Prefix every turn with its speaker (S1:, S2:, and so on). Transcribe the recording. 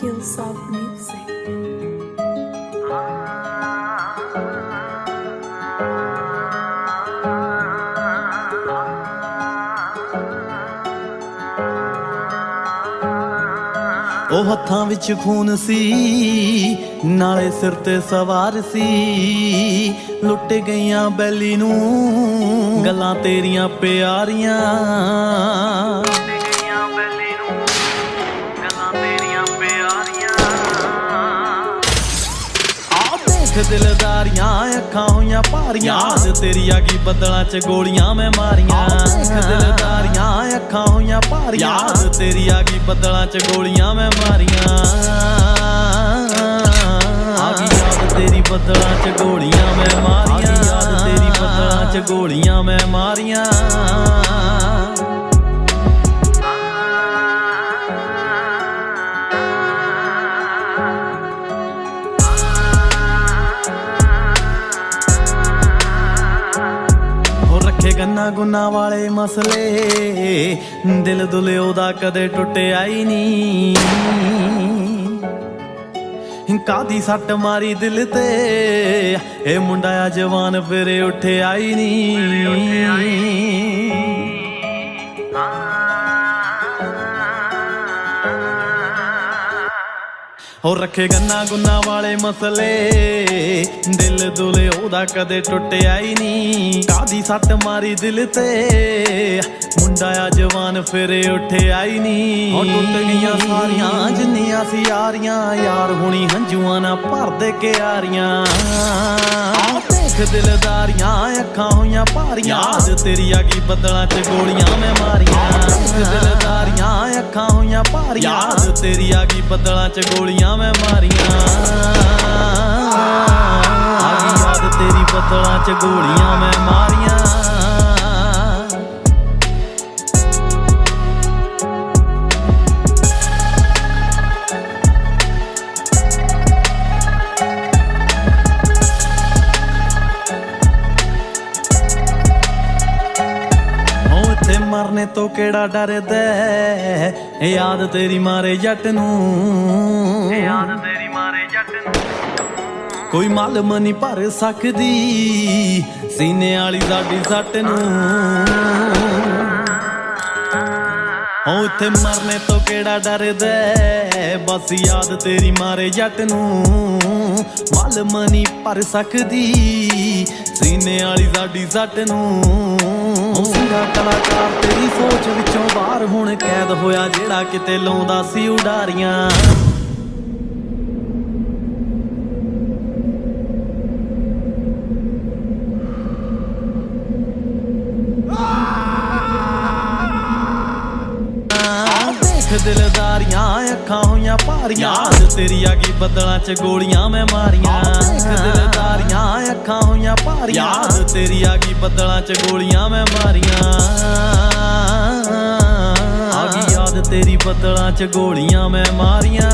S1: Killsoft Music.
S2: ਉਹ ਹੱਥਾਂ ਵਿੱਚ ਖੂਨ ਸੀ ਨਾਲੇ ਸਿਰ ਤੇ ਸਵਾਰ ਸੀ, ਲੁੱਟ ਗਈਆਂ ਬੈਲੀ ਨੂੰ ਗੱਲਾਂ ਤੇਰੀਆਂ ਪਿਆਰੀਆਂ। ਦਿਲਦਾਰੀਆਂ ਅੱਖਾਂ ਹੋਈਆਂ ਭਾਰੀਆਂ, ਯਾਦ ਤੇਰੀ ਆ ਗਈ ਬੱਦਲਾਂ 'ਚ ਗੋਲੀਆਂ ਮੈਂ ਮਾਰੀਆਂ। ਦਿਲਦਾਰੀਆਂ ਅੱਖਾਂ ਹੋਈਆਂ ਭਾਰੀਆਂ, ਯਾਦ ਤੇਰੀ ਆ ਗਈ ਬੱਦਲਾਂ 'ਚ ਗੋਲੀਆਂ ਮੈਂ ਮਾਰੀਆਂ। ਆ ਗਈ ਯਾਦ ਤੇਰੀ ਬੱਦਲਾਂ 'ਚ ਗੋਲੀਆਂ ਮੈਂ ਮਾਰੀਆਂ, ਯਾਦ ਤੇਰੀ ਬੱਦਲਾਂ 'ਚ ਗੋਲੀਆਂ ਮੈਂ ਮਾਰੀਆਂ। ਗੰਨਾ ਗੁੰਨਾ ਵਾਲੇ ਮਸਲੇ ਦਿਲ ਦੁਲੇ ਉਹਦਾ ਕਦੇ ਟੁੱਟਿਆ ਹੀ ਨਹੀਂ। ਕਾਦੀ ਸੱਟ ਮਾਰੀ ਦਿਲ ਤੇ ਇਹ ਮੁੰਡਾ ਆ ਜਵਾਨ ਫਿਰ ਉੱਠਿਆ ਹੀ ਨਹੀਂ। ਹੋ ਰੱਖੇ ਗੰਨਾ ਗੁੰਨਾ ਵਾਲੇ ਮਸਲੇ ਦਿਲ ਦੁਲੇ ਉਹਦਾ ਕਦੇ ਟੁੱਟਿਆ ਹੀ ਨਹੀਂ। ਕਾਦੀ ਸੱਟ ਮਾਰੀ ਦਿਲ ਤੇ ਮੁੰਡਾ ਆ ਜਵਾਨ ਫਿਰ ਉੱਠਿਆ ਹੀ ਨਹੀਂ। ਉਹ ਟੁੱਟ ਗਈਆਂ ਸਾਰੀਆਂ ਜਿੰਨੀਆਂ ਸੀ ਯਾਰੀਆਂ, ਯਾਰ ਹੁਣੀ ਹੰਝੂਆਂ ਨਾ ਭਰਦੇ ਕਿਆਰੀਆਂ। ਦੇਖ ਦਿਲਦਾਰੀਆਂ ਅੱਖਾਂ ਹੋਈਆਂ ਭਾਰੀਆਂ, ਯਾਦ ਤੇਰੀ ਆ ਗਈ ਬੱਦਲਾਂ 'ਚ ਗੋਲੀਆਂ ਮੈਂ ਮਾਰੀਆਂ। ਦਿਲਦਾਰੀਆਂ ਅੱਖਾਂ ਹੋਈਆਂ ਭਾਰੀਆਂ, ਯਾਦ ਤੇਰੀ ਆ ਗਈ ਬੱਦਲਾਂ 'ਚ ਗੋਲੀਆਂ ਮੈਂ ਮਾਰੀਆਂ। ਆ ਗਈ ਯਾਦ ਤੇਰੀ ਬੱਦਲਾਂ 'ਚ ਗੋਲੀਆਂ ਮੈਂ ਮਾਰੀਆਂ। ਮਰਨੇ ਤੋਂ ਕਿਹੜਾ ਡਰਦਾ, ਯਾਦ ਤੇਰੀ ਮਾਰੇ ਜੱਟ ਨੂੰ, ਯਾਦ ਤੇਰੀ ਮਾਰੇ ਜੱਟ ਨੂੰ। ਕੋਈ ਮਾਲਮ ਨਹੀਂ ਭਰ ਸਕਦੀ ਸੀਨੇ ਵਾਲੀ ਸਾਡੀ ਸੱਟ ਨੂੰ। ਉਹ ਇੱਥੇ ਮਰਨੇ ਤੋਂ ਕਿਹੜਾ ਡਰਦਾ, ਬਸ ਯਾਦ ਤੇਰੀ ਮਾਰੇ ਜੱਟ ਨੂੰ। ਮਾਲਮ ਨਹੀਂ ਭਰ ਸਕਦੀ ਸੀਨੇ ਵਾਲੀ ਸਾਡੀ ਸੱਟ ਨੂੰ। ਸੀਗਾ ਕਲਾਕਾਰ ਤੇਰੀ ਸੋਚ ਵਿੱਚੋਂ ਬਾਹਰ, ਹੁਣ ਕੈਦ ਹੋਇਆ ਜਿਹੜਾ ਕਿਤੇ ਲਾਉਂਦਾ ਸੀ ਉਡਾਰੀਆਂ। ਦਿਲਦਾਰੀਆਂ ਅੱਖਾਂ ਹੋਈਆਂ ਭਾਰੀਆਂ, ਯਾਦ ਤੇਰੀ ਆ ਗਈ ਬੱਦਲਾਂ 'ਚ ਗੋਲੀਆਂ ਮੈਂ ਮਾਰੀਆਂ। ਦਿਲਦਾਰੀਆਂ ਅੱਖਾਂ ਹੋਈਆਂ ਭਾਰੀਆਂ, ਯਾਦ ਤੇਰੀ ਆ ਗਈ ਬੱਦਲਾਂ 'ਚ ਗੋਲੀਆਂ ਮੈਂ ਮਾਰੀਆਂ। ਆ ਗਈ ਯਾਦ ਤੇਰੀ ਬੱਦਲਾਂ 'ਚ ਗੋਲੀਆਂ ਮੈਂ ਮਾਰੀਆਂ।